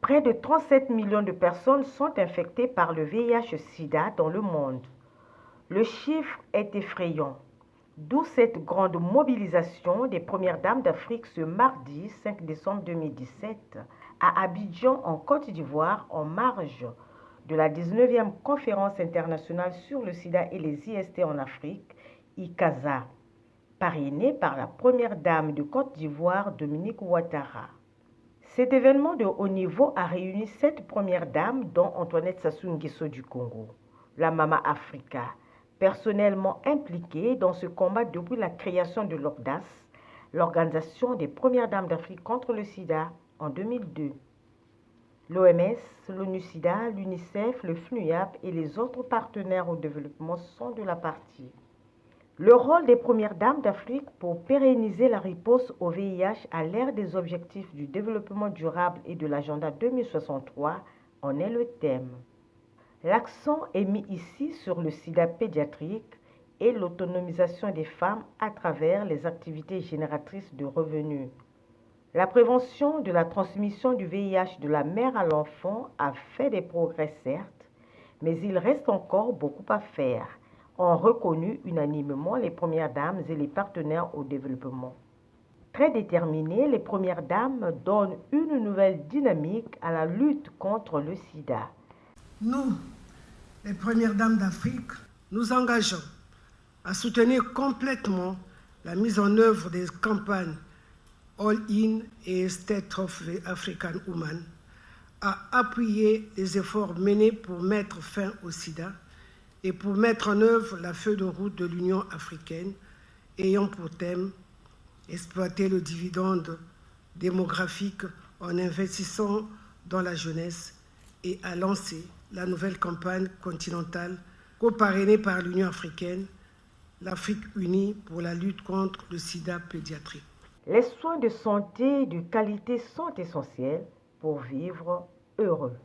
Près de 37 millions de personnes sont infectées par le VIH-Sida dans le monde. Le chiffre est effrayant, d'où cette grande mobilisation des Premières Dames d'Afrique ce mardi 5 décembre 2017 à Abidjan en Côte d'Ivoire en marge de la 19e conférence internationale sur le sida et les IST en Afrique, ICASA, parrainée par la Première Dame de Côte d'Ivoire, Dominique Ouattara. Cet événement de haut niveau a réuni 7 premières dames, dont Antoinette Sassou Nguesso du Congo, la Mama Africa, personnellement impliquée dans ce combat depuis la création de l'OCDAS, l'Organisation des Premières Dames d'Afrique contre le sida, en 2002. L'OMS, l'ONU-SIDA, l'UNICEF, le FNUAP et les autres partenaires au développement sont de la partie. Le rôle des Premières Dames d'Afrique pour pérenniser la riposte au VIH à l'ère des objectifs du développement durable et de l'agenda 2063 en est le thème. L'accent est mis ici sur le sida pédiatrique et l'autonomisation des femmes à travers les activités génératrices de revenus. La prévention de la transmission du VIH de la mère à l'enfant a fait des progrès certes, mais il reste encore beaucoup à faire, ont reconnu unanimement les Premières Dames et les partenaires au développement. Très déterminées, les Premières Dames donnent une nouvelle dynamique à la lutte contre le sida. Nous, les Premières Dames d'Afrique, nous engageons à soutenir complètement la mise en œuvre des campagnes All In et State of the African Woman, à appuyer les efforts menés pour mettre fin au sida et pour mettre en œuvre la feuille de route de l'Union africaine ayant pour thème exploiter le dividende démographique en investissant dans la jeunesse et à lancer la nouvelle campagne continentale co-parrainée par l'Union africaine, l'Afrique unie pour la lutte contre le sida pédiatrique. Les soins de santé de qualité sont essentiels pour vivre heureux.